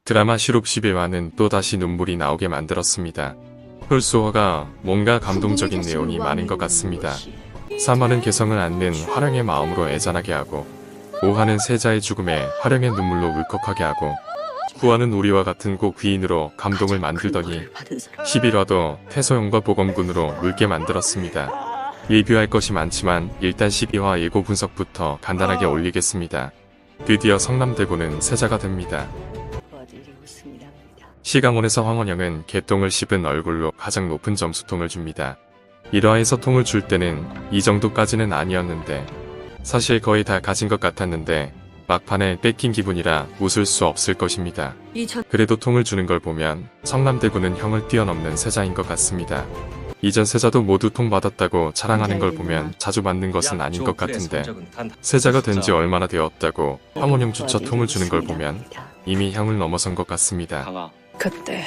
드라마 시룹 11화는 또다시 눈물이 나오게 만들었습니다. 홀수화가 뭔가 감동적인 내용이 많은 것 같습니다. 3화는 개성을 안는 화령의 마음으로 애잔하게 하고, 5화는 세자의 죽음에 화령의 눈물로 울컥하게 하고, 9화는 우리와 같은 고귀인으로 감동을 만들더니 11화도 태소영과 보검군으로 울게 만들었습니다. 리뷰할 것이 많지만 일단 12화 예고 분석부터 간단하게 올리겠습니다. 드디어 성남대군은 세자가 됩니다. 시강원에서 황원영은 개똥을 씹은 얼굴로 가장 높은 점수통을 줍니다. 1화에서 통을 줄 때는 이 정도까지는 아니었는데 사실 거의 다 가진 것 같았는데 막판에 뺏긴 기분이라 웃을 수 없을 것입니다. 그래도 통을 주는 걸 보면 성남대군은 형을 뛰어넘는 세자인 것 같습니다. 이전 세자도 모두 통 받았다고 자랑하는 걸 보면 자주 받는 것은 아닌 것 같은데 세자가 된 지 얼마나 되었다고 황원영조차 통을 주는 걸 보면 이미 형을 넘어선 것 같습니다. 그때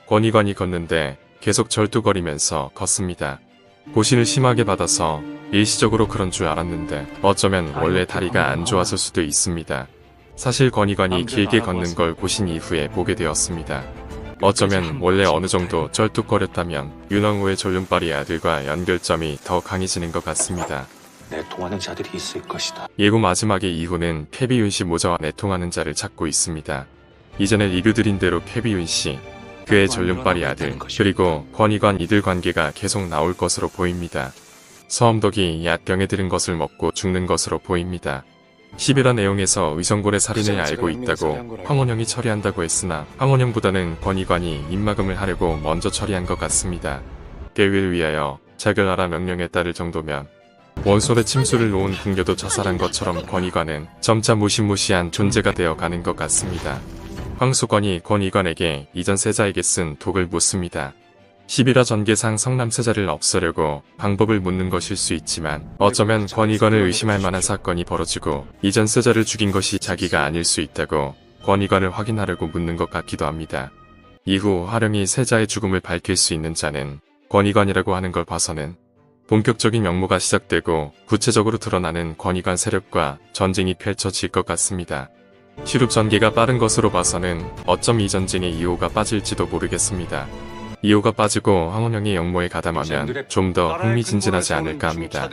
권위관이 걷는데 계속 절뚝거리면서 걷습니다. 고신을 심하게 받아서 일시적으로 그런 줄 알았는데 어쩌면 원래 다리가 안 좋았을 수도 있습니다. 사실 권위관이 길게 걷는 걸 고신 이후에 보게 되었습니다. 어쩌면 원래 어느 정도 절뚝거렸다면 윤왕후의 졸륜발이 아들과 연결점이 더 강해지는 것 같습니다. 내통하는 자들이 있을 것이다. 예고 마지막에 이후는 패비윤씨 모자와 내통하는 자를 찾고 있습니다. 이전에 리뷰드린 대로 패비윤씨, 그의 졸륜발이 아들, 그리고 권위관 이들 관계가 계속 나올 것으로 보입니다. 서엄덕이 약병에 들은 것을 먹고 죽는 것으로 보입니다. 11화 내용에서 의성골의 살인을 알고 있다고 황원영이 처리한다고 했으나 황원영보다는 권위관이 입막음을 하려고 먼저 처리한 것 같습니다. 계위를 위하여 자결하라 명령에 따를 정도면 원솔의 침수를 놓은 궁녀도 자살한 것처럼 권위관은 점차 무시무시한 존재가 되어 가는 것 같습니다. 황수건이 권위관에게 이전 세자에게 쓴 독을 묻습니다. 11화 전개상 성남세자를 없애려고 방법을 묻는 것일 수 있지만 어쩌면 권위관을 의심할 만한 사건이 벌어지고 이전 세자를 죽인 것이 자기가 아닐 수 있다고 권위관을 확인하려고 묻는 것 같기도 합니다. 이후 화령이 세자의 죽음을 밝힐 수 있는 자는 권위관이라고 하는 걸 봐서는 본격적인 역모가 시작되고 구체적으로 드러나는 권위관 세력과 전쟁이 펼쳐질 것 같습니다. 시룹 전개가 빠른 것으로 봐서는 어쩜 이 전쟁에 이호가 빠질지도 모르겠습니다. 이호가 빠지고 황원영의 역모에 가담하면 좀 더 흥미진진하지 않을까 합니다.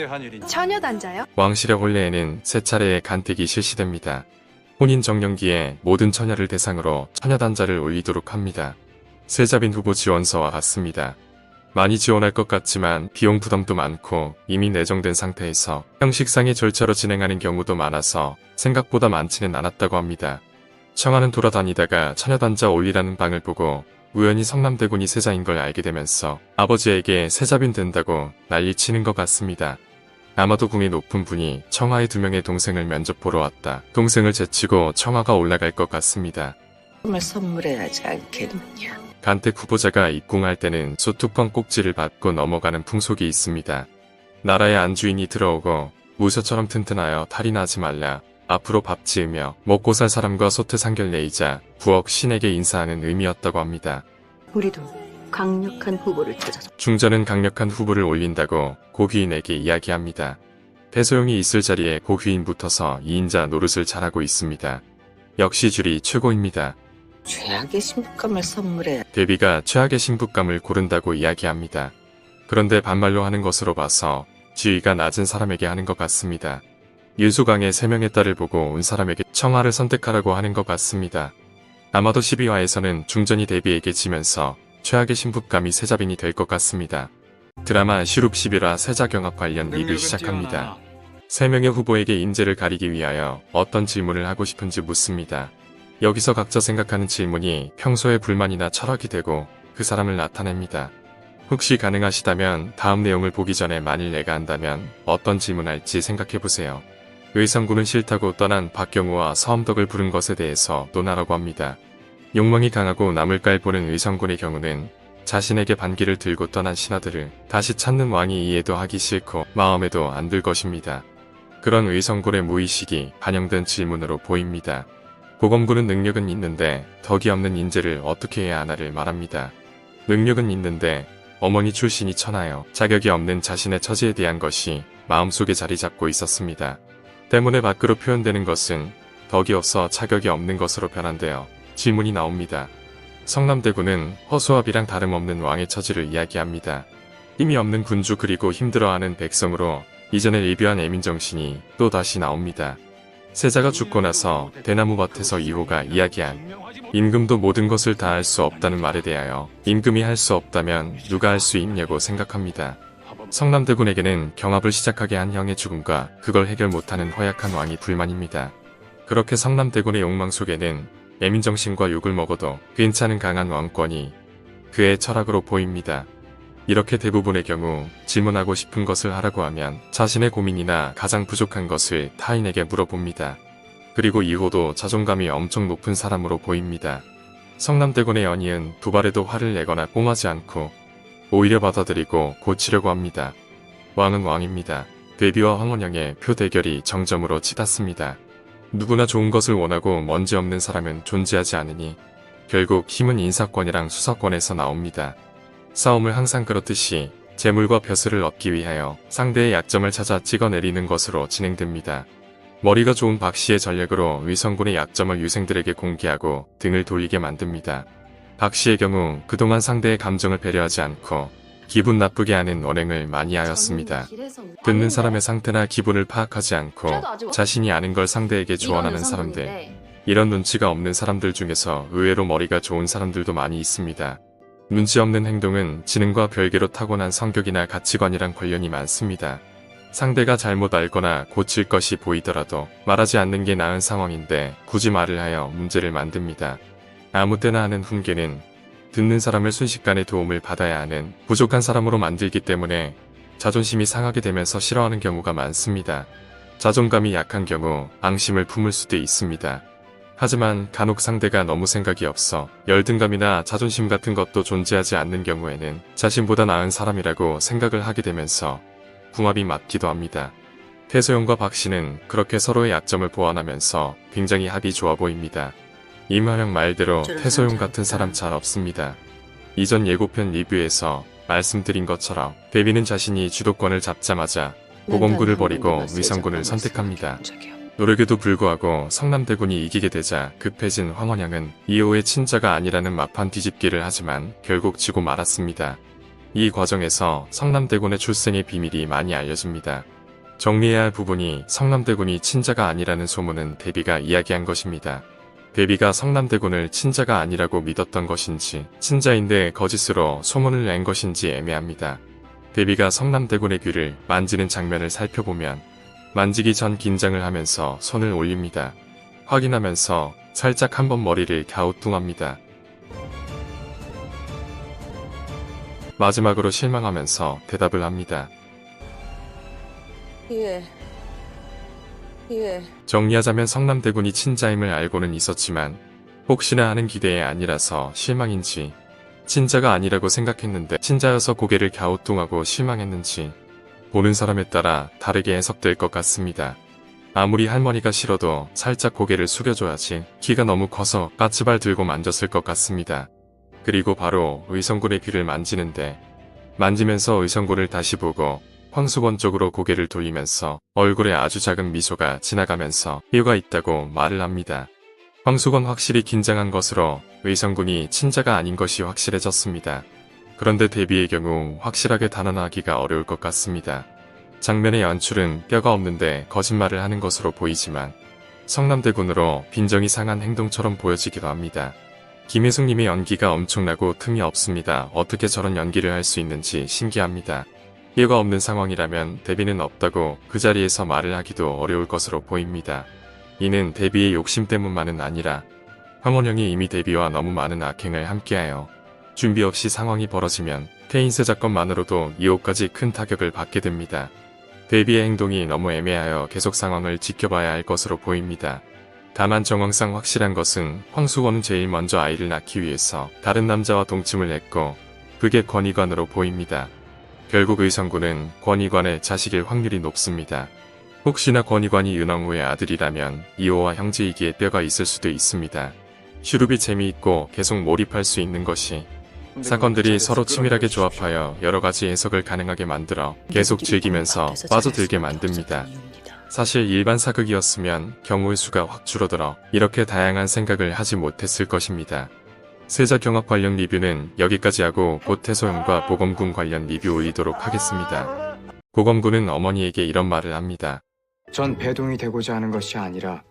처녀단자요? 왕실의 혼례에는 세 차례의 간택이 실시됩니다. 혼인 정년기에 모든 처녀를 대상으로 처녀단자를 올리도록 합니다. 세자빈 후보 지원서와 같습니다. 많이 지원할 것 같지만 비용 부담도 많고 이미 내정된 상태에서 형식상의 절차로 진행하는 경우도 많아서 생각보다 많지는 않았다고 합니다. 청하는 돌아다니다가 처녀단자 올리라는 방을 보고 우연히 성남대군이 세자인 걸 알게 되면서 아버지에게 세자빈 된다고 난리치는 것 같습니다. 아마도 궁의 높은 분이 청하의 2명의 동생을 면접 보러 왔다. 동생을 제치고 청하가 올라갈 것 같습니다. 꿈을 선물해야 하지 않겠느냐. 간택 후보자가 입궁할 때는 소뚜껑 꼭지를 받고 넘어가는 풍속이 있습니다. 나라의 안주인이 들어오고 무쇠처럼 튼튼하여 탈이 나지 말라. 앞으로 밥 지으며 먹고 살 사람과 소트 상결 내이자 부엌 신에게 인사하는 의미였다고 합니다. 우리도 강력한 후보를 찾아서 중전은 강력한 후보를 올린다고 고귀인에게 이야기합니다. 태소영이 있을 자리에 고귀인 붙어서 2인자 노릇을 잘하고 있습니다. 역시 줄이 최고입니다. 최악의 신부감을 선물해야. 데비가 최악의 신부감을 고른다고 이야기합니다. 그런데 반말로 하는 것으로 봐서 지위가 낮은 사람에게 하는 것 같습니다. 윤수강의 3명의 딸을 보고 온 사람에게 청하를 선택하라고 하는 것 같습니다. 아마도 12화에서는 중전이 데비에게 지면서 최악의 신부감이 세자빈이 될 것 같습니다. 드라마 시룹 11화 세자 경합 관련 리뷰 시작합니다. 3명의 후보에게 인재를 가리기 위하여 어떤 질문을 하고 싶은지 묻습니다. 여기서 각자 생각하는 질문이 평소의 불만이나 철학이 되고 그 사람을 나타냅니다. 혹시 가능하시다면 다음 내용을 보기 전에 만일 내가 한다면 어떤 질문할지 생각해보세요. 의성군은 싫다고 떠난 박경우와 서엄덕을 부른 것에 대해서 논하라고 합니다. 욕망이 강하고 남을 깔보는 의성군의 경우는 자신에게 반기를 들고 떠난 신하들을 다시 찾는 왕이 이해도 하기 싫고 마음에도 안 들 것입니다. 그런 의성군의 무의식이 반영된 질문으로 보입니다. 보검군은 능력은 있는데 덕이 없는 인재를 어떻게 해야 하나를 말합니다. 능력은 있는데 어머니 출신이 천하여 자격이 없는 자신의 처지에 대한 것이 마음속에 자리 잡고 있었습니다. 때문에 밖으로 표현되는 것은 덕이 없어 자격이 없는 것으로 변한대요. 질문이 나옵니다. 성남대군은 허수아비랑 다름없는 왕의 처지를 이야기합니다. 힘이 없는 군주 그리고 힘들어하는 백성으로 이전에 리뷰한 애민정신이 또 다시 나옵니다. 세자가 죽고 나서 대나무밭에서 이호가 이야기한 임금도 모든 것을 다 할 수 없다는 말에 대하여 임금이 할 수 없다면 누가 할 수 있냐고 생각합니다. 성남대군에게는 경합을 시작하게 한 형의 죽음과 그걸 해결 못하는 허약한 왕이 불만입니다. 그렇게 성남대군의 욕망 속에는 애민정신과 욕을 먹어도 괜찮은 강한 왕권이 그의 철학으로 보입니다. 이렇게 대부분의 경우 질문하고 싶은 것을 하라고 하면 자신의 고민이나 가장 부족한 것을 타인에게 물어봅니다. 그리고 이호도 자존감이 엄청 높은 사람으로 보입니다. 성남대군의 연희은 도발에도 화를 내거나 꽁하지 않고 오히려 받아들이고 고치려고 합니다. 왕은 왕입니다. 대비와 황원영의 표 대결이 정점으로 치닫습니다. 누구나 좋은 것을 원하고 먼지 없는 사람은 존재하지 않으니 결국 힘은 인사권이랑 수사권에서 나옵니다. 싸움을 항상 그렇듯이 재물과 벼슬을 얻기 위하여 상대의 약점을 찾아 찍어내리는 것으로 진행됩니다. 머리가 좋은 박씨의 전략으로 위성군의 약점을 유생들에게 공개하고 등을 돌리게 만듭니다. 박씨의 경우 그동안 상대의 감정을 배려하지 않고 기분 나쁘게 하는 언행을 많이 하였습니다. 듣는 사람의 상태나 기분을 파악하지 않고 자신이 아는 걸 상대에게 조언하는 사람들. 이런 눈치가 없는 사람들 중에서 의외로 머리가 좋은 사람들도 많이 있습니다. 눈치 없는 행동은 지능과 별개로 타고난 성격이나 가치관이랑 관련이 많습니다. 상대가 잘못 알거나 고칠 것이 보이더라도 말하지 않는 게 나은 상황인데 굳이 말을 하여 문제를 만듭니다. 아무 때나 하는 훈계는 듣는 사람을 순식간에 도움을 받아야 하는 부족한 사람으로 만들기 때문에 자존심이 상하게 되면서 싫어하는 경우가 많습니다. 자존감이 약한 경우 앙심을 품을 수도 있습니다. 하지만 간혹 상대가 너무 생각이 없어 열등감이나 자존심 같은 것도 존재하지 않는 경우에는 자신보다 나은 사람이라고 생각을 하게 되면서 궁합이 맞기도 합니다. 태소영과 박씨는 그렇게 서로의 약점을 보완하면서 굉장히 합이 좋아 보입니다. 임화영 말대로 태소영 같은 사람 잘 없습니다. 이전 예고편 리뷰에서 말씀드린 것처럼 대비는 자신이 주도권을 잡자마자 고공군을 버리고 위성군을 선택합니다. 노력에도 불구하고 성남대군이 이기게 되자 급해진 황원영은 이호의 친자가 아니라는 마판 뒤집기를 하지만 결국 지고 말았습니다. 이 과정에서 성남대군의 출생의 비밀이 많이 알려집니다. 정리해야 할 부분이 성남대군이 친자가 아니라는 소문은 대비가 이야기한 것입니다. 대비가 성남대군을 친자가 아니라고 믿었던 것인지 친자인데 거짓으로 소문을 낸 것인지 애매합니다. 대비가 성남대군의 귀를 만지는 장면을 살펴보면 만지기 전 긴장을 하면서 손을 올립니다. 확인하면서 살짝 한번 머리를 갸우뚱합니다. 마지막으로 실망하면서 대답을 합니다. 예. 정리하자면 성남대군이 친자임을 알고는 있었지만 혹시나 하는 기대에 아니라서 실망인지 친자가 아니라고 생각했는데 친자여서 고개를 갸우뚱하고 실망했는지 보는 사람에 따라 다르게 해석될 것 같습니다. 아무리 할머니가 싫어도 살짝 고개를 숙여줘야지 키가 너무 커서 까치발 들고 만졌을 것 같습니다. 그리고 바로 의성군의 귀를 만지는데 만지면서 의성군을 다시 보고 황수건 쪽으로 고개를 돌리면서 얼굴에 아주 작은 미소가 지나가면서 이유가 있다고 말을 합니다. 황수건 확실히 긴장한 것으로 의성군이 친자가 아닌 것이 확실해졌습니다. 그런데 대비의 경우 확실하게 단언하기가 어려울 것 같습니다. 장면의 연출은 뼈가 없는데 거짓말을 하는 것으로 보이지만 성남대군으로 빈정이 상한 행동처럼 보여지기도 합니다. 김혜숙님의 연기가 엄청나고 틈이 없습니다. 어떻게 저런 연기를 할 수 있는지 신기합니다. 이유가 없는 상황이라면 대비는 없다고 그 자리에서 말을 하기도 어려울 것으로 보입니다. 이는 대비의 욕심 때문만은 아니라 황원영이 이미 대비와 너무 많은 악행을 함께하여 준비 없이 상황이 벌어지면 태인세 사건만으로도 이호까지 큰 타격을 받게 됩니다. 대비의 행동이 너무 애매하여 계속 상황을 지켜봐야 할 것으로 보입니다. 다만 정황상 확실한 것은 황수건은 제일 먼저 아이를 낳기 위해서 다른 남자와 동침을 했고 그게 권희관으로 보입니다. 결국 의성군은 권희관의 자식일 확률이 높습니다. 혹시나 권희관이 윤왕후의 아들이라면 이호와 형제이기에 뼈가 있을 수도 있습니다. 슈룹이 재미있고 계속 몰입할 수 있는 것이 사건들이 서로 치밀하게 조합하여 여러가지 해석을 가능하게 만들어 계속 즐기면서 빠져들게 만듭니다. 사실 일반 사극이었으면 경우의 수가 확 줄어들어 이렇게 다양한 생각을 하지 못했을 것입니다. 세자 경합 관련 리뷰는 여기까지 하고 곧 태소영과 보검군 관련 리뷰 올리도록 하겠습니다. 보검군은 어머니에게 이런 말을 합니다. 전 배동이 되고자 하는 것이 아니라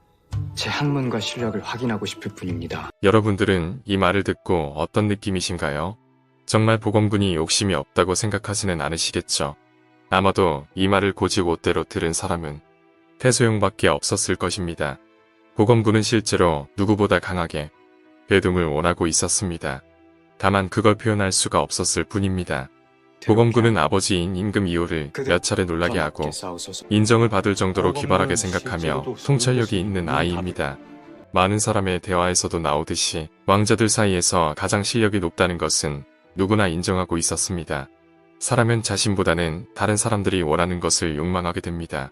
제 학문과 실력을 확인하고 싶을 뿐입니다. 여러분들은 이 말을 듣고 어떤 느낌이신가요? 정말 보검군이 욕심이 없다고 생각하지는 않으시겠죠? 아마도 이 말을 고지고대로 들은 사람은 태소영밖에 없었을 것입니다. 보검군은 실제로 누구보다 강하게 배동을 원하고 있었습니다. 다만 그걸 표현할 수가 없었을 뿐입니다. 보검군은 아버지인 임금 이호를 몇 차례 놀라게 하고 인정을 받을 정도로 기발하게 생각하며 통찰력이 있는 아이입니다. 많은 사람의 대화에서도 나오듯이 왕자들 사이에서 가장 실력이 높다는 것은 누구나 인정하고 있었습니다. 사람은 자신보다는 다른 사람들이 원하는 것을 욕망하게 됩니다.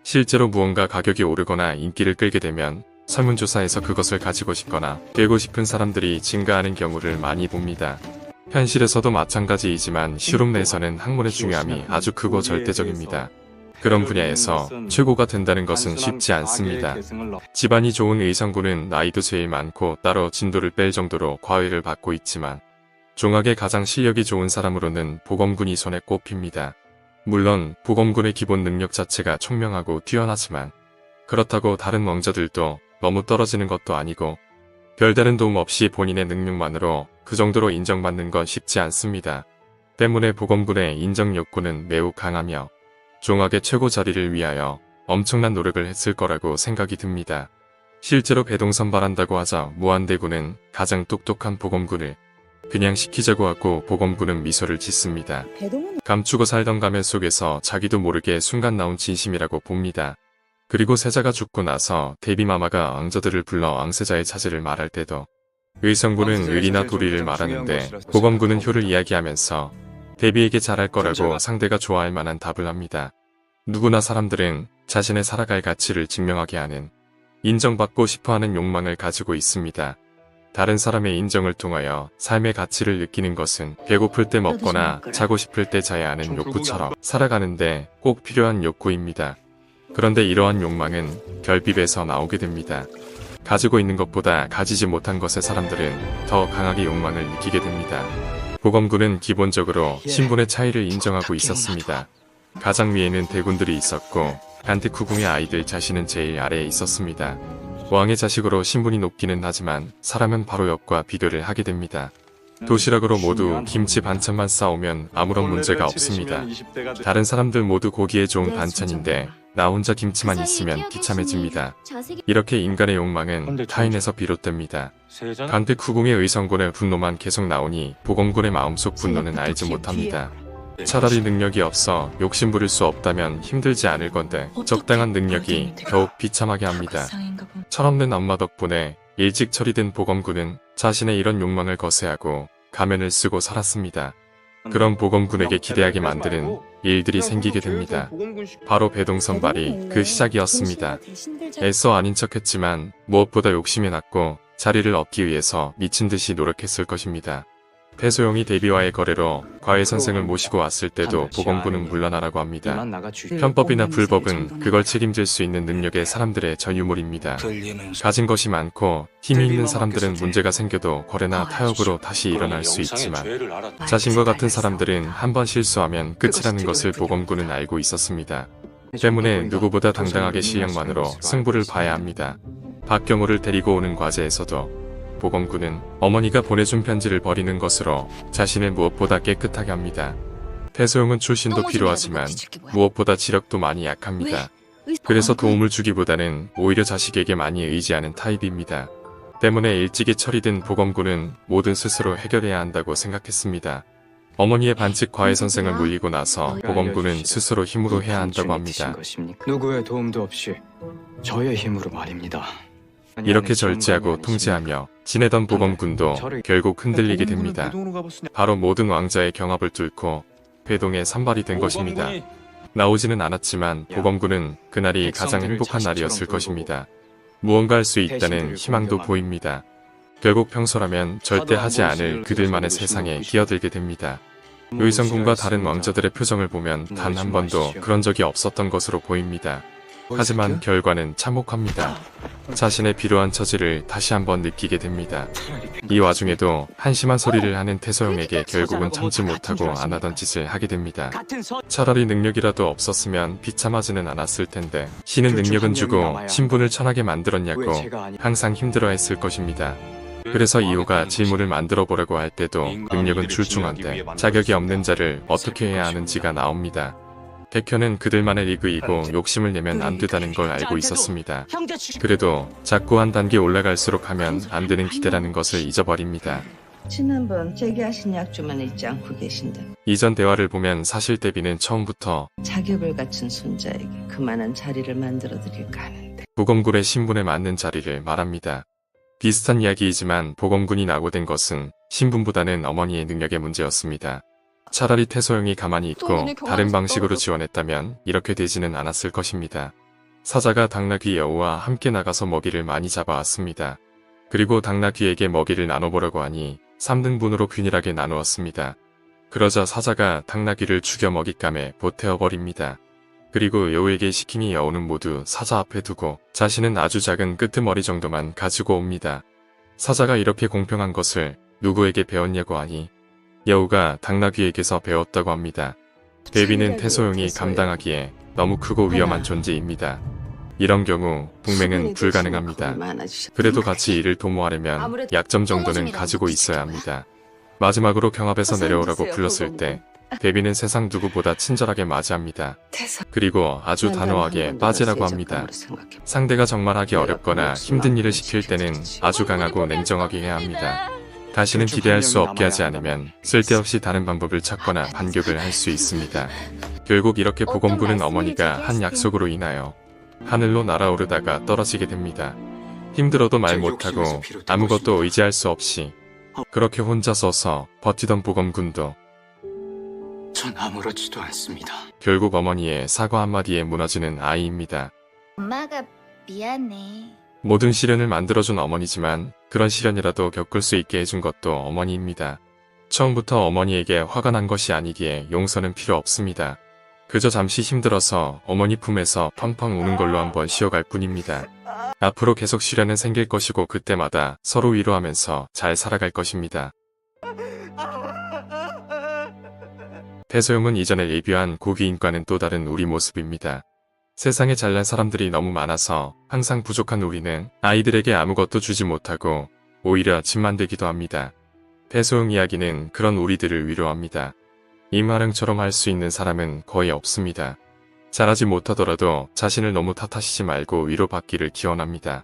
실제로 무언가 가격이 오르거나 인기를 끌게 되면 설문조사에서 그것을 가지고 싶거나 깨고 싶은 사람들이 증가하는 경우를 많이 봅니다. 현실에서도 마찬가지이지만 실험 내에서는 학문의 중요함이 아주 크고 절대적입니다. 그런 분야에서 최고가 된다는 것은 쉽지 않습니다. 집안이 좋은 의성군은 나이도 제일 많고 따로 진도를 뺄 정도로 과외를 받고 있지만 종학의 가장 실력이 좋은 사람으로는 보검군이 손에 꼽힙니다. 물론 보검군의 기본 능력 자체가 총명하고 뛰어나지만 그렇다고 다른 왕자들도 너무 떨어지는 것도 아니고 별다른 도움 없이 본인의 능력만으로 그 정도로 인정받는 건 쉽지 않습니다. 때문에 보검군의 인정 욕구는 매우 강하며 종학의 최고 자리를 위하여 엄청난 노력을 했을 거라고 생각이 듭니다. 실제로 배동 선발한다고 하자 무한대군은 가장 똑똑한 보검군을 그냥 시키자고 하고 보검군은 미소를 짓습니다. 감추고 살던 가면 속에서 자기도 모르게 순간 나온 진심이라고 봅니다. 그리고 세자가 죽고 나서 대비마마가 왕자들을 불러 왕세자의 차지를 말할 때도 의성군은 의리나 도리를 말하는데 보검군은 효를 이야기하면서 대비에게 잘할 거라고 상대가 좋아할 만한 답을 합니다. 누구나 사람들은 자신의 살아갈 가치를 증명하게 하는 인정받고 싶어하는 욕망을 가지고 있습니다. 다른 사람의 인정을 통하여 삶의 가치를 느끼는 것은 배고플 때 먹거나 자고 싶을 때 자야 하는 욕구처럼 살아가는데 꼭 필요한 욕구입니다. 그런데 이러한 욕망은 결핍에서 나오게 됩니다. 가지고 있는 것보다 가지지 못한 것에 사람들은 더 강하게 욕망을 느끼게 됩니다. 보검군은 기본적으로 신분의 차이를 인정하고 있었습니다. 가장 위에는 대군들이 있었고 간택후궁의 아이들 자신은 제일 아래에 있었습니다. 왕의 자식으로 신분이 높기는 하지만 사람은 바로 역과 비교를 하게 됩니다. 도시락으로 모두 김치 반찬만 싸오면 아무런 문제가 없습니다. 다른 사람들 모두 고기에 좋은 반찬인데 나 혼자 김치만 있으면 비참해집니다. 이렇게 인간의 욕망은 타인에서 비롯됩니다. 간택후궁의 의성군의 분노만 계속 나오니 보검군의 마음속 분노는 알지 못합니다. 차라리 능력이 없어 욕심 부릴 수 없다면 힘들지 않을 건데 적당한 능력이 더욱 비참하게 합니다. 철없는 엄마 덕분에 일찍 처리된 보검군은 자신의 이런 욕망을 거세하고 가면을 쓰고 살았습니다. 그런 보검군에게 기대하게 만드는 일들이 생기게 됩니다. 바로 배동 선발이 그 시작이었습니다. 애써 아닌 척했지만 무엇보다 욕심이 났고 자리를 얻기 위해서 미친 듯이 노력했을 것입니다. 태소영이 대비와의 거래로 과외 선생을 모시고 왔을 때도 보검군은 물러나라고 합니다. 편법이나 불법은 그걸 책임질 수 있는 능력의 사람들의 전유물입니다. 가진 것이 많고 힘이 있는 사람들은 문제가 생겨도 거래나 타협으로 다시 일어날 수 있지만 자신과 같은 사람들은 한번 실수하면 끝이라는 것을 보검군은 알고 있었습니다. 때문에 누구보다 당당하게 실력만으로 승부를 봐야 합니다. 박경호를 데리고 오는 과제에서도 보검군은 어머니가 보내준 편지를 버리는 것으로 자신을 무엇보다 깨끗하게 합니다. 태소영은 출신도 필요하지만 무엇보다 지력도 많이 약합니다. 그래서 도움을 주기보다는 오히려 자식에게 많이 의지하는 타입입니다. 때문에 일찍이 처리된 보검군은 뭐든 스스로 해결해야 한다고 생각했습니다. 어머니의 반칙 과외 선생을 물리고 나서 보검군은 스스로 힘으로 해야 한다고 합니다. 누구의 도움도 없이 저의 힘으로 말입니다. 이렇게 절제하고 통제하며 지내던 보검군도 결국 흔들리게 됩니다. 바로 모든 왕자의 경합을 뚫고 배동에 선발이 된 것입니다. 나오지는 않았지만 보검군은 그날이 가장 행복한 날이었을 것입니다. 무언가 할 수 있다는 희망도 보입니다. 결국 평소라면 절대 하지 않을 그들만의 세상에 끼어들게 됩니다. 의성군과 다른 왕자들의 표정을 보면 단 한 번도 그런 적이 없었던 것으로 보입니다. 하지만 결과는 참혹합니다. 자신의 비루한 처지를 다시 한번 느끼게 됩니다. 이 와중에도 한심한 소리를 하는 태소영에게 결국은 참지 못하고 안 하던 짓을 하게 됩니다. 차라리 능력이라도 없었으면 비참하지는 않았을 텐데 신은 능력은 주고 신분을 천하게 만들었냐고 왜 제가 아니? 항상 힘들어했을 것입니다. 그래서 이호가 질문을 만들어 보려고 할 때도 능력은 출중한데 자격이 없는 자를 어떻게 해야 하는지가 나옵니다. 백현은 그들만의 리그이고 욕심을 내면 안 되다는 걸 알고 있었습니다. 그래도 자꾸 한 단계 올라갈수록 하면 안 되는 기대라는 것을 잊어버립니다. 지난번 제기하신 약주만 잊지 않고 계신데 이전 대화를 보면 사실 대비는 처음부터 자격을 갖춘 손자에게 그만한 자리를 만들어 드릴까 하는데 보검군의 신분에 맞는 자리를 말합니다. 비슷한 이야기이지만 보검군이 낙오된 것은 신분보다는 어머니의 능력의 문제였습니다. 차라리 태소영이 가만히 있고 다른 방식으로 지원했다면 이렇게 되지는 않았을 것입니다. 사자가 당나귀 여우와 함께 나가서 먹이를 많이 잡아왔습니다. 그리고 당나귀에게 먹이를 나눠보려고 하니 3등분으로 균일하게 나누었습니다. 그러자 사자가 당나귀를 죽여 먹잇감에 보태어버립니다. 그리고 여우에게 시키니 여우는 모두 사자 앞에 두고 자신은 아주 작은 끄트머리 정도만 가지고 옵니다. 사자가 이렇게 공평한 것을 누구에게 배웠냐고 하니 여우가 당나귀에게서 배웠다고 합니다. 대비는 태소영이 감당하기에 너무 크고 위험한 존재입니다. 이런 경우 동맹은 불가능합니다. 그래도 같이 일을 도모하려면 약점 정도는 가지고 있어야 합니다. 마지막으로 경합에서 내려오라고 불렀을 때 대비는 세상 누구보다 친절하게 맞이합니다. 그리고 아주 단호하게 빠지라고 합니다. 상대가 정말 하기 어렵거나 힘든 일을 시킬 때는 아주 강하고 냉정하게 해야 합니다. 다시는 기대할 수 없게 하지 않으면 쓸데없이 다른 방법을 찾거나 반격을 할 수 있습니다. 결국 이렇게 보검군은 어머니가 한 약속으로 인하여 하늘로 날아오르다가 떨어지게 됩니다. 힘들어도 말 못하고 아무것도 의지할 수 없이 그렇게 혼자 서서 버티던 보검군도 전 아무렇지도 않습니다. 결국 어머니의 사과 한마디에 무너지는 아이입니다. 엄마가 미안해. 모든 시련을 만들어준 어머니지만 그런 시련이라도 겪을 수 있게 해준 것도 어머니입니다. 처음부터 어머니에게 화가 난 것이 아니기에 용서는 필요 없습니다. 그저 잠시 힘들어서 어머니 품에서 펑펑 우는 걸로 한번 쉬어갈 뿐입니다. 앞으로 계속 시련은 생길 것이고 그때마다 서로 위로하면서 잘 살아갈 것입니다. 태소영은 이전에 리뷰한 고귀인과는 또 다른 우리 모습입니다. 세상에 잘난 사람들이 너무 많아서 항상 부족한 우리는 아이들에게 아무것도 주지 못하고 오히려 짐만 되기도 합니다. 태소영 이야기는 그런 우리들을 위로합니다. 임하령처럼 할 수 있는 사람은 거의 없습니다. 잘하지 못하더라도 자신을 너무 탓하시지 말고 위로받기를 기원합니다.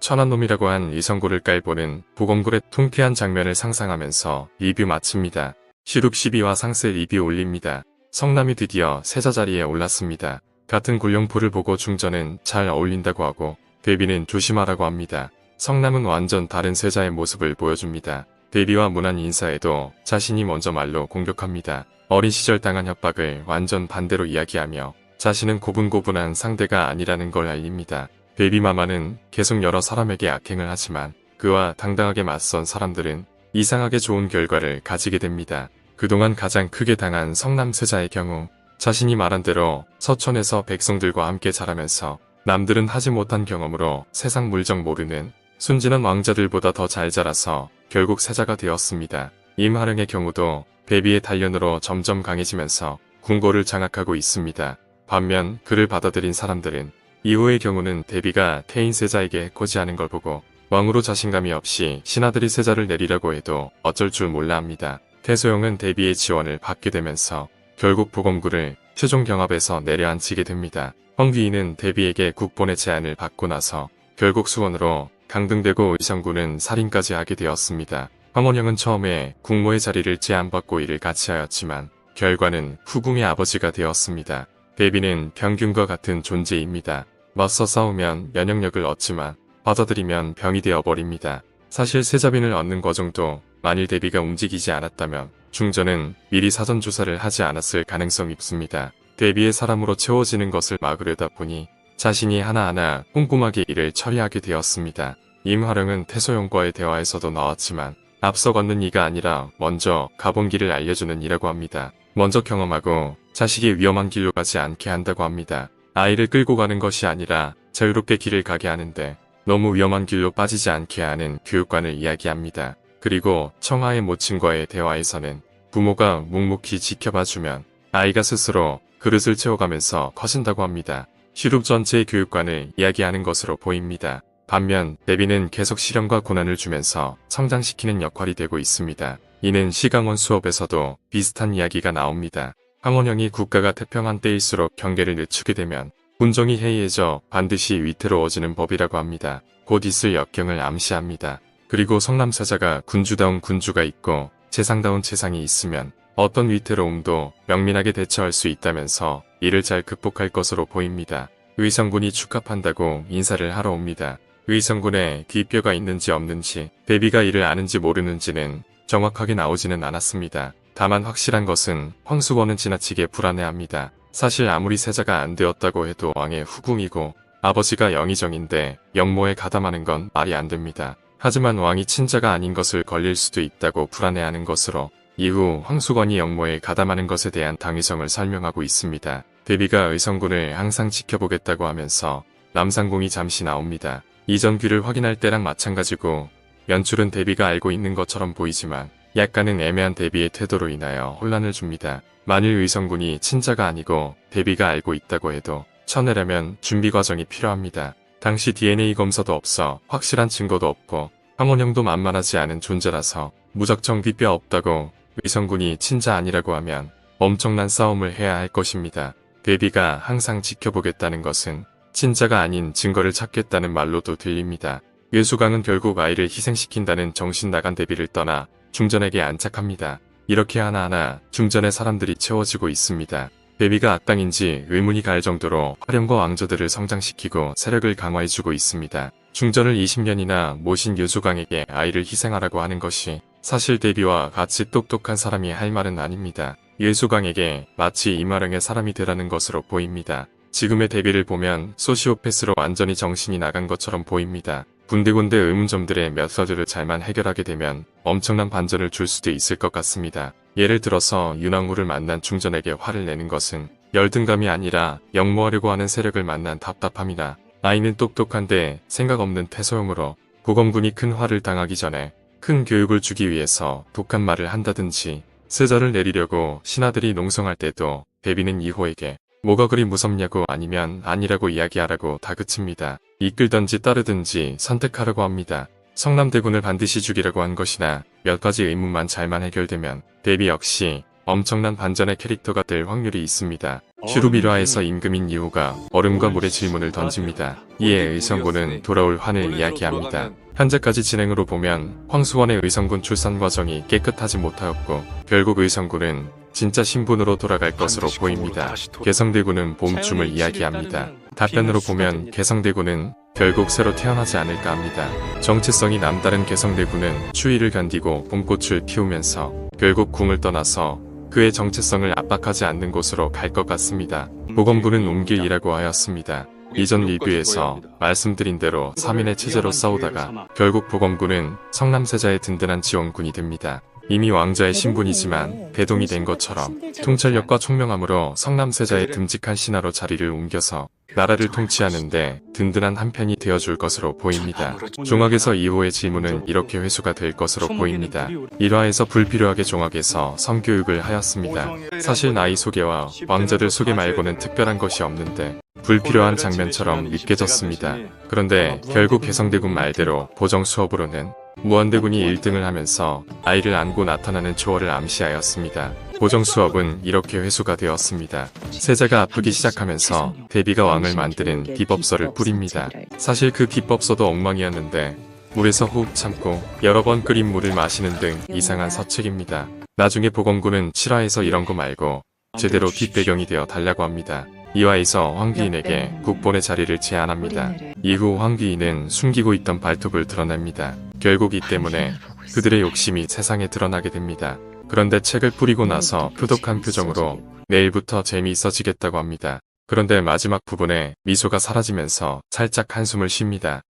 천한 놈이라고 한 이성고를 깔보는 보검굴의 통쾌한 장면을 상상하면서 리뷰 마칩니다. 시룹 12와 상세 리뷰 올립니다. 성남이 드디어 세자 자리에 올랐습니다. 같은 굴룡포를 보고 중전은 잘 어울린다고 하고 데비는 조심하라고 합니다. 성남은 완전 다른 세자의 모습을 보여줍니다. 데비와 무난 인사에도 자신이 먼저 말로 공격합니다. 어린 시절 당한 협박을 완전 반대로 이야기하며 자신은 고분고분한 상대가 아니라는 걸 알립니다. 데비 마마는 계속 여러 사람에게 악행을 하지만 그와 당당하게 맞선 사람들은 이상하게 좋은 결과를 가지게 됩니다. 그동안 가장 크게 당한 성남 세자의 경우 자신이 말한 대로 서촌에서 백성들과 함께 자라면서 남들은 하지 못한 경험으로 세상 물정 모르는 순진한 왕자들보다 더 잘 자라서 결국 세자가 되었습니다. 임하령의 경우도 데비의 단련으로 점점 강해지면서 궁궐을 장악하고 있습니다. 반면 그를 받아들인 사람들은 이후의 경우는 데비가 태인 세자에게 해코지하는 걸 보고 왕으로 자신감이 없이 신하들이 세자를 내리라고 해도 어쩔 줄 몰라 합니다. 태소영은 데비의 지원을 받게 되면서 결국 보검굴을 최종 경합에서 내려앉히게 됩니다. 황귀인은 데비에게 국본의 제안을 받고 나서 결국 수원으로 강등되고 의성군은 살인까지 하게 되었습니다. 황원영은 처음에 국모의 자리를 제안받고 일을 같이 하였지만 결과는 후궁의 아버지가 되었습니다. 데비는 병균과 같은 존재입니다. 맞서 싸우면 면역력을 얻지만 받아들이면 병이 되어버립니다. 사실 세자빈을 얻는 과정도 만일 데비가 움직이지 않았다면 중전은 미리 사전 조사를 하지 않았을 가능성이 있습니다. 데비의 사람으로 채워지는 것을 막으려다 보니 자신이 하나하나 꼼꼼하게 일을 처리하게 되었습니다. 임하령은 태소영과의 대화에서도 나왔지만 앞서 걷는 이가 아니라 먼저 가본 길을 알려주는 이라고 합니다. 먼저 경험하고 자식이 위험한 길로 가지 않게 한다고 합니다. 아이를 끌고 가는 것이 아니라 자유롭게 길을 가게 하는데 너무 위험한 길로 빠지지 않게 하는 교육관을 이야기합니다. 그리고 청아의 모친과의 대화에서는 부모가 묵묵히 지켜봐주면 아이가 스스로 그릇을 채워가면서 커진다고 합니다. 시룹 전체의 교육관을 이야기하는 것으로 보입니다. 반면 데비는 계속 시련과 고난을 주면서 성장시키는 역할이 되고 있습니다. 이는 시강원 수업에서도 비슷한 이야기가 나옵니다. 황원영이 국가가 태평한 때일수록 경계를 늦추게 되면 군정이 해이해져 반드시 위태로워지는 법이라고 합니다. 곧 있을 역경을 암시합니다. 그리고 성남세자가 군주다운 군주가 있고 재상다운 재상이 있으면 어떤 위태로움도 명민하게 대처할 수 있다면서 이를 잘 극복할 것으로 보입니다. 의성군이 축하한다고 인사를 하러 옵니다. 의성군에 뒷뼈가 있는지 없는지 데비가 이를 아는지 모르는지는 정확하게 나오지는 않았습니다. 다만 확실한 것은 황수원은 지나치게 불안해합니다. 사실 아무리 세자가 안 되었다고 해도 왕의 후궁이고 아버지가 영의정인데 영모에 가담하는 건 말이 안 됩니다. 하지만 왕이 친자가 아닌 것을 걸릴 수도 있다고 불안해하는 것으로 이후 황수건이 영모에 가담하는 것에 대한 당위성을 설명하고 있습니다. 데비가 의성군을 항상 지켜보겠다고 하면서 남상궁이 잠시 나옵니다. 이전 귀를 확인할 때랑 마찬가지고 연출은 데비가 알고 있는 것처럼 보이지만 약간은 애매한 데비의 태도로 인하여 혼란을 줍니다. 만일 의성군이 친자가 아니고 데비가 알고 있다고 해도 쳐내려면 준비 과정이 필요합니다. 당시 DNA 검사도 없어 확실한 증거도 없고 황원영도 만만하지 않은 존재라서 무작정 뒷뼈 없다고 의성군이 친자 아니라고 하면 엄청난 싸움을 해야 할 것입니다. 데비가 항상 지켜보겠다는 것은 친자가 아닌 증거를 찾겠다는 말로도 들립니다. 윤수강은 결국 아이를 희생시킨다는 정신 나간 데비를 떠나 중전에게 안착합니다. 이렇게 하나하나 중전의 사람들이 채워지고 있습니다. 데비가 악당인지 의문이 갈 정도로 화령과 왕조들을 성장시키고 세력을 강화해주고 있습니다. 중전을 20년이나 모신 윤수강에게 아이를 희생하라고 하는 것이 사실 데비와 같이 똑똑한 사람이 할 말은 아닙니다. 윤수강에게 마치 이마령의 사람이 되라는 것으로 보입니다. 지금의 데비를 보면 소시오패스로 완전히 정신이 나간 것처럼 보입니다. 군데군데 의문점들의 몇 가지를 잘만 해결하게 되면 엄청난 반전을 줄 수도 있을 것 같습니다. 예를 들어서 윤왕후를 만난 중전에게 화를 내는 것은 열등감이 아니라 역모하려고 하는 세력을 만난 답답함이나 아이는 똑똑한데 생각 없는 태소용으로 고검군이 큰 화를 당하기 전에 큰 교육을 주기 위해서 독한 말을 한다든지 세자를 내리려고 신하들이 농성할 때도 데비는 이호에게 뭐가 그리 무섭냐고 아니면 아니라고 이야기하라고 다그칩니다. 이끌던지 따르든지 선택하라고 합니다. 성남대군을 반드시 죽이라고 한 것이나 몇 가지 의문만 잘만 해결되면 데비 역시 엄청난 반전의 캐릭터가 될 확률이 있습니다. 슈룹 1화에서 임금인 이호가 얼음과 물의 질문을 던집니다. 이에 의성군은 돌아올 환을 이야기합니다. 현재까지 진행으로 보면 황수원의 의성군 출산 과정이 깨끗하지 못하였고 결국 의성군은 진짜 신분으로 돌아갈 것으로 보입니다. 개성대군은 봄춤을 이야기합니다. 답변으로 보면 개성대군은 결국 새로 태어나지 않을까 합니다. 정체성이 남다른 개성대군은 추위를 견디고 봄꽃을 피우면서 결국 궁을 떠나서 그의 정체성을 압박하지 않는 곳으로 갈 것 같습니다. 보검군은 옮길이라고 하였습니다. 이전 리뷰에서 말씀드린 대로 3인의 체제로 싸우다가 결국 보검군은 성남세자의 든든한 지원군이 됩니다. 이미 왕자의 신분이지만 대동이 된 것처럼 통찰력과 총명함으로 성남세자의 듬직한 신하로 자리를 옮겨서 나라를 통치하는데 든든한 한편이 되어줄 것으로 보입니다. 종학에서 2호의 질문은 이렇게 회수가 될 것으로 보입니다. 1화에서 불필요하게 종학에서 성교육을 하였습니다. 사실 나이 소개와 왕자들 소개 말고는 특별한 것이 없는데 불필요한 장면처럼 느껴졌습니다. 그런데 결국 개성대군 말대로 보정 수업으로는 무한대군이 1등을 하면서 아이를 안고 나타나는 초월을 암시하였습니다. 보정 수업은 이렇게 회수가 되었습니다. 세자가 아프기 시작하면서 데비가 왕을 만드는 비법서를 뿌립니다. 사실 그 비법서도 엉망이었는데 물에서 호흡 참고 여러 번 끓인 물을 마시는 등 이상한 서책입니다. 나중에 보검군은 7화에서 이런 거 말고 제대로 뒷배경이 되어 달라고 합니다. 2화에서 황귀인에게 국본의 자리를 제안합니다. 이후 황귀인은 숨기고 있던 발톱을 드러냅니다. 결국 이 때문에 그들의 욕심이 세상에 드러나게 됩니다. 그런데 책을 뿌리고 나서 표독한 표정으로 내일부터 재미있어지겠다고 합니다. 그런데 마지막 부분에 미소가 사라지면서 살짝 한숨을 쉽니다.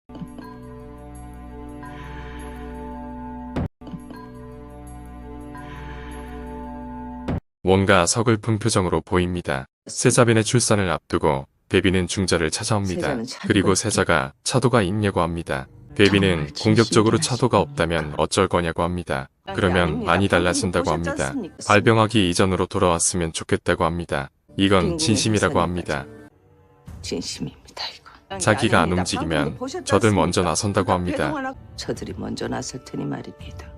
뭔가 서글픈 표정으로 보입니다. 세자빈의 출산을 앞두고 베비는 중자를 찾아옵니다. 세자는 차도가 그리고 있대. 세자가 차도가 있냐고 합니다. 베비는 정말 공격적으로 진심이라 차도가 싶습니다. 없다면 어쩔 거냐고 합니다. 아니, 그러면 아닙니다. 많이 방금 달라진다고 합니다. 보셨지 않습니까? 발병하기 이전으로 돌아왔으면 좋겠다고 합니다. 이건 빈궁의 진심이라고 기사님까지. 합니다. 진심입니다 이거. 자기가 안 아닙니다. 움직이면 방금 보셨지 저들 않습니까? 먼저 나선다고 합니다. 저들이 먼저 나설 테니 말입니다.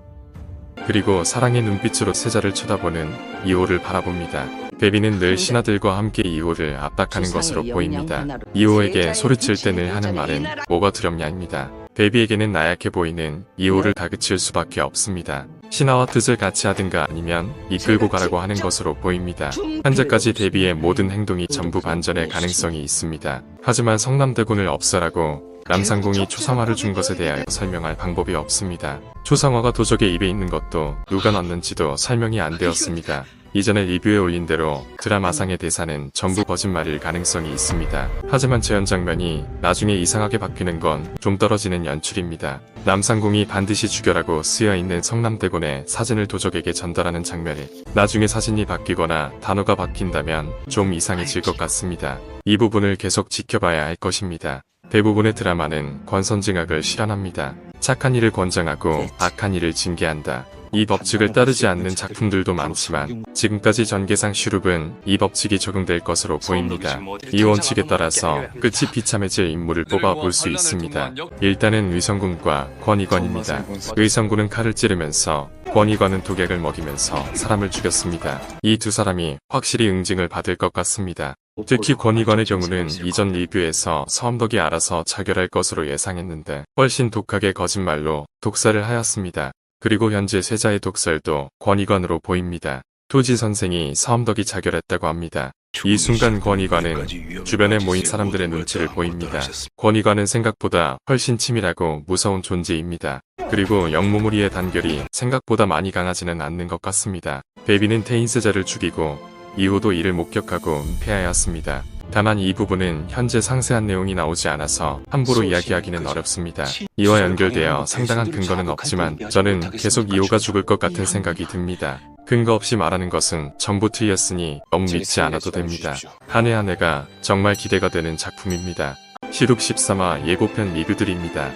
그리고 사랑의 눈빛으로 세자를 쳐다보는 이호를 바라봅니다. 베비는 늘 신하들과 함께 이호를 압박하는 것으로 보입니다. 이호에게 소리칠 때 늘 하는 말은 뭐가 두렵냐입니다. 베비에게는 나약해 보이는 이호를 다그칠 수밖에 없습니다. 신하와 뜻을 같이 하든가 아니면 이끌고 가라고 하는 것으로 보입니다. 현재까지 베비의 모든 행동이 전부 반전의 가능성이 있습니다. 하지만 성남대군을 없애라고 남상궁이 초상화를 준 것에 대하여 설명할 방법이 없습니다. 초상화가 도적의 입에 있는 것도 누가 놨는지도 설명이 안 되었습니다. 이전에 리뷰에 올린 대로 드라마상의 대사는 전부 거짓말일 가능성이 있습니다. 하지만 재현 장면이 나중에 이상하게 바뀌는 건 좀 떨어지는 연출입니다. 남상궁이 반드시 죽여라고 쓰여있는 성남대군의 사진을 도적에게 전달하는 장면이 나중에 사진이 바뀌거나 단어가 바뀐다면 좀 이상해질 것 같습니다. 이 부분을 계속 지켜봐야 할 것입니다. 대부분의 드라마는 권선징악을 실현합니다. 착한 일을 권장하고 악한 일을 징계한다. 이 법칙을 따르지 않는 작품들도 많지만 지금까지 전개상 슈룹은 이 법칙이 적용될 것으로 보입니다. 이 원칙에 따라서 끝이 비참해질 인물을 뽑아 볼 수 있습니다. 일단은 의성군과 권익원입니다. 의성군은 칼을 찌르면서 권익원은 독약을 먹이면서 사람을 죽였습니다. 이 두 사람이 확실히 응징을 받을 것 같습니다. 특히 권익원의 경우는 이전 리뷰에서 서엄덕이 알아서 자결할 것으로 예상했는데 훨씬 독하게 거짓말로 독살을 하였습니다. 그리고 현재 세자의 독살도 권익원으로 보입니다. 토지 선생이 서엄덕이 자결했다고 합니다. 이 순간 권익원은 주변에 모인 사람들의 눈치를 보입니다. 권익원은 생각보다 훨씬 치밀하고 무서운 존재입니다. 그리고 영모무리의 단결이 생각보다 많이 강하지는 않는 것 같습니다. 베비는 태인세자를 죽이고 이후도 이를 목격하고 은폐하였습니다. 다만 이 부분은 현재 상세한 내용이 나오지 않아서 함부로 이야기하기는 어렵습니다. 이와 연결되어 상당한 근거는 없지만 저는 계속 이호가 죽을 것 같은 생각이 듭니다. 근거 없이 말하는 것은 전부 틀렸으니 너무 믿지 않아도 됩니다. 한 해 한 해가 정말 기대가 되는 작품입니다. 시룩 13화 예고편 리뷰들입니다.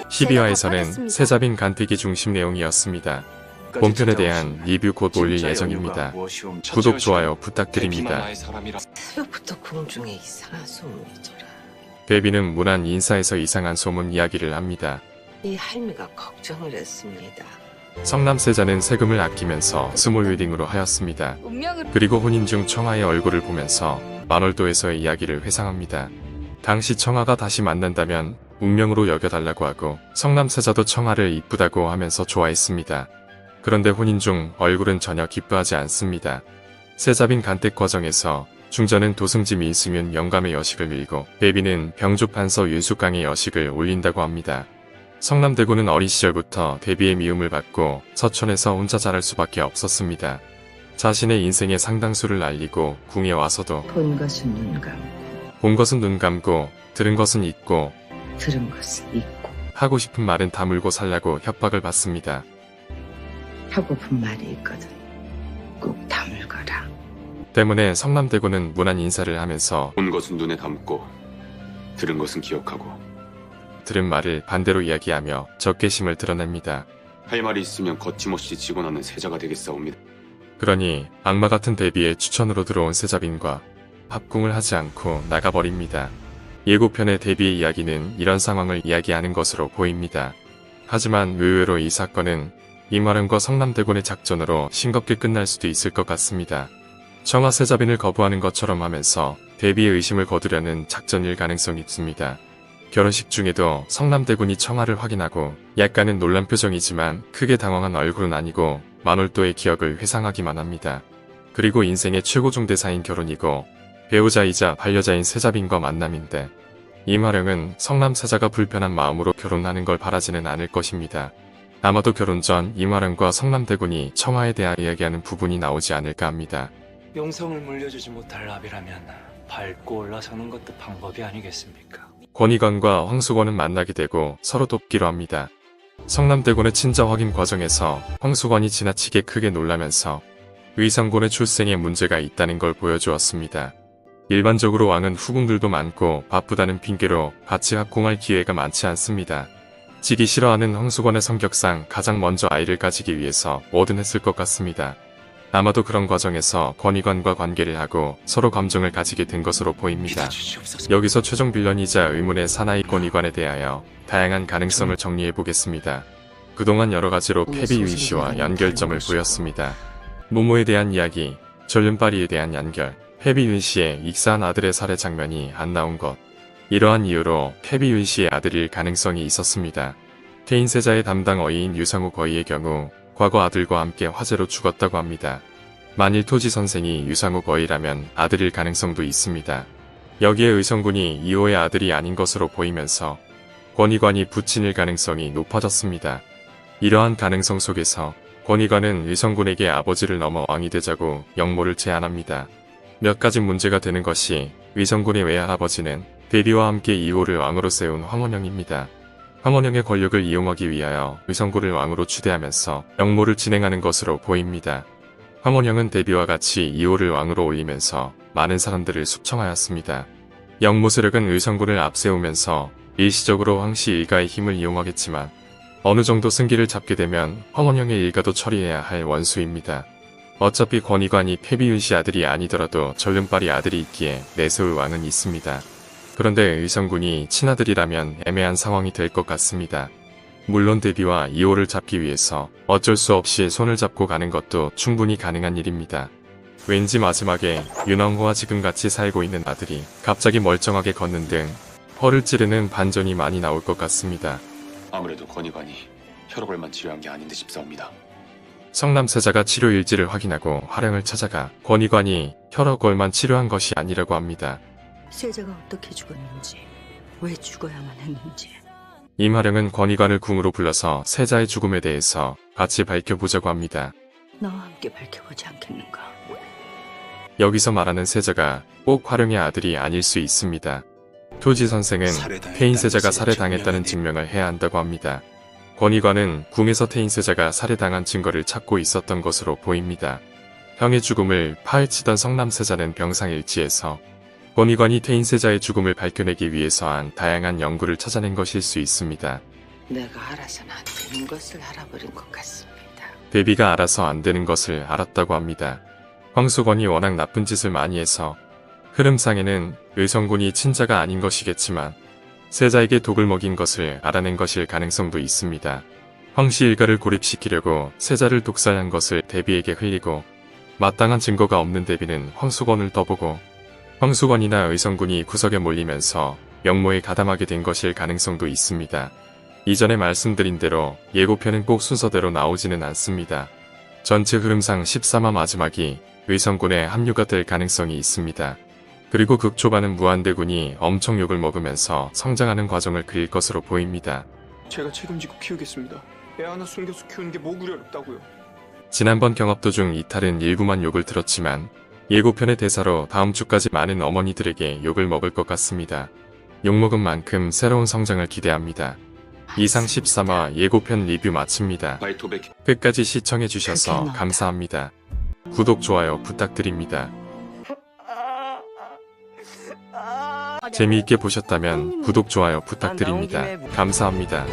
12화에서는 세자빈 간택이 중심 내용이었습니다. 본편에 대한 리뷰 곧 올릴 예정입니다. 구독, 좋아요 부탁드립니다. 새벽부터 궁중에 이상한 소문이 돌아. 베비는 무난 인사에서 이상한 소문 이야기를 합니다. 이 할미가 걱정을 했습니다. 성남세자는 세금을 아끼면서 스몰 웨딩으로 하였습니다. 운명을 그리고 혼인 중 청하의 얼굴을 보면서 만월도에서의 이야기를 회상합니다. 당시 청하가 다시 만난다면 운명으로 여겨달라고 하고 성남세자도 청하를 이쁘다고 하면서 좋아했습니다. 그런데 혼인 중 얼굴은 전혀 기뻐하지 않습니다. 세자빈 간택 과정에서 중전은 도승지 민승윤 영감의 여식을 밀고 베비는 병조판서 윤숙강의 여식을 올린다고 합니다. 성남대군은 어린 시절부터 베비의 미움을 받고 서촌에서 혼자 자랄 수밖에 없었습니다. 자신의 인생의 상당수를 날리고 궁에 와서도 본 것은 눈 감고 본 것은 눈 감고 들은 것은 잊고 들은 것은 잊고 하고 싶은 말은 다물고 살라고 협박을 받습니다. 하고픈 말이 있거든. 꼭 다물거라. 때문에 성남대군은 무난 인사를 하면서 본 것은 눈에 담고 들은 것은 기억하고 들은 말을 반대로 이야기하며 적개심을 드러냅니다. 할 말이 있으면 거침없이 지고 나는 세자가 되겠사옵니다. 그러니 악마 같은 베비의 추천으로 들어온 세자빈과 합궁을 하지 않고 나가버립니다. 예고편의 데뷔의 이야기는 이런 상황을 이야기하는 것으로 보입니다. 하지만 의외로 이 사건은 이마름과 성남대군의 작전으로 싱겁게 끝날 수도 있을 것 같습니다. 청하 세자빈을 거부하는 것처럼 하면서 데뷔의 의심을 거두려는 작전일 가능성이 있습니다. 결혼식 중에도 성남대군이 청하를 확인하고 약간은 놀란 표정이지만 크게 당황한 얼굴은 아니고 만월도의 기억을 회상하기만 합니다. 그리고 인생의 최고종 대사인 결혼이고 배우자이자 반려자인 세자빈과 만남인데 임화령은 성남세자가 불편한 마음으로 결혼하는 걸 바라지는 않을 것입니다. 아마도 결혼 전 임화령과 성남대군이 청하에 대하여 이야기하는 부분이 나오지 않을까 합니다. 용성을 물려주지 못할 나비라면 밟고 올라서는 것도 방법이 아니겠습니까? 권익원과 황수건은 만나게 되고 서로 돕기로 합니다. 성남대군의 친자 확인 과정에서 황수건이 지나치게 크게 놀라면서 의성군의 출생에 문제가 있다는 걸 보여주었습니다. 일반적으로 왕은 후궁들도 많고 바쁘다는 핑계로 같이 합궁할 기회가 많지 않습니다. 지기 싫어하는 황수건의 성격상 가장 먼저 아이를 가지기 위해서 뭐든 했을 것 같습니다. 아마도 그런 과정에서 권위관과 관계를 하고 서로 감정을 가지게 된 것으로 보입니다. 여기서 최종 빌런이자 의문의 사나이 권위관에 대하여 다양한 가능성을 정리해 보겠습니다. 그동안 여러 가지로 패비 유희 씨와 연결점을 보였습니다. 모모에 대한 이야기, 전륜파리에 대한 연결, 패비 유희 씨의 익사한 아들의 살해 장면이 안 나온 것. 이러한 이유로 패비 유희 씨의 아들일 가능성이 있었습니다. 태인세자의 담당 어이인 유상우 거의의 경우 과거 아들과 함께 화재로 죽었다고 합니다. 만일 토지 선생이 유상우 거의라면 아들일 가능성도 있습니다. 여기에 의성군이 이호의 아들이 아닌 것으로 보이면서 권위관이 부친일 가능성이 높아졌습니다. 이러한 가능성 속에서 권위관은 의성군에게 아버지를 넘어 왕이 되자고 영모를 제안합니다. 몇 가지 문제가 되는 것이 의성군의 외할아버지는 대비와 함께 이호를 왕으로 세운 황원영입니다. 황원영의 권력을 이용하기 위하여 의성군을 왕으로 추대하면서 영모를 진행하는 것으로 보입니다. 황원영은 대비와 같이 이호를 왕으로 올리면서 많은 사람들을 숙청하였습니다. 영모 세력은 의성군을 앞세우면서 일시적으로 황씨 일가의 힘을 이용하겠지만 어느 정도 승기를 잡게 되면 황원영의 일가도 처리해야 할 원수입니다. 어차피 권위관이 패비윤 씨 아들이 아니더라도 전륜빨이 아들이 있기에 내세울 왕은 있습니다. 그런데 의성군이 친아들이라면 애매한 상황이 될 것 같습니다. 물론 대비와 이호를 잡기 위해서 어쩔 수 없이 손을 잡고 가는 것도 충분히 가능한 일입니다. 왠지 마지막에 윤왕호와 지금같이 살고 있는 아들이 갑자기 멀쩡하게 걷는 등 허를 찌르는 반전이 많이 나올 것 같습니다. 아무래도 권위관이 혈압을만 치료한 게 아닌 듯 싶사옵니다. 성남세자가 치료 일지를 확인하고 화령을 찾아가 권위관이 혈압골만 치료한 것이 아니라고 합니다. 세자가 어떻게 죽었는지, 왜 죽어야만 했는지. 임화령은 권위관을 궁으로 불러서 세자의 죽음에 대해서 같이 밝혀보자고 합니다. 너와 함께 밝혀보지 않겠는가? 여기서 말하는 세자가 꼭 화령의 아들이 아닐 수 있습니다. 토지 선생은 태인세자가 살해당했다는 증명을 해야 한다고 합니다. 권위관은 궁에서 태인세자가 살해당한 증거를 찾고 있었던 것으로 보입니다. 형의 죽음을 파헤치던 성남세자는 병상일지에서 권위관이 태인세자의 죽음을 밝혀내기 위해서 한 다양한 연구를 찾아낸 것일 수 있습니다. 내가 알아서는 안 되는 것을 알아버린 것 같습니다. 대비가 알아서 안 되는 것을 알았다고 합니다. 황수건이 워낙 나쁜 짓을 많이 해서 흐름상에는 의성군이 친자가 아닌 것이겠지만 세자에게 독을 먹인 것을 알아낸 것일 가능성도 있습니다. 황씨 일가를 고립시키려고 세자를 독살한 것을 대비에게 흘리고 마땅한 증거가 없는 대비는 황수건을 떠보고 황수건이나 의성군이 구석에 몰리면서 영모에 가담하게 된 것일 가능성도 있습니다. 이전에 말씀드린 대로 예고편은 꼭 순서대로 나오지는 않습니다. 전체 흐름상 13화 마지막이 의성군의 합류가 될 가능성이 있습니다. 그리고 극초반은 무한대군이 엄청 욕을 먹으면서 성장하는 과정을 그릴 것으로 보입니다. 제가 책임지고 키우겠습니다. 애 하나 숨겨서 키우는 게 뭐 그리 어렵다고요. 지난번 경합 도중 이탈은 일부만 욕을 들었지만 예고편의 대사로 다음 주까지 많은 어머니들에게 욕을 먹을 것 같습니다. 욕먹은 만큼 새로운 성장을 기대합니다. 이상 13화 예고편 리뷰 마칩니다. 바이토백 끝까지 시청해주셔서 감사합니다. 구독, 좋아요 부탁드립니다. 재미있게 보셨다면 구독, 좋아요 부탁드립니다. 감사합니다.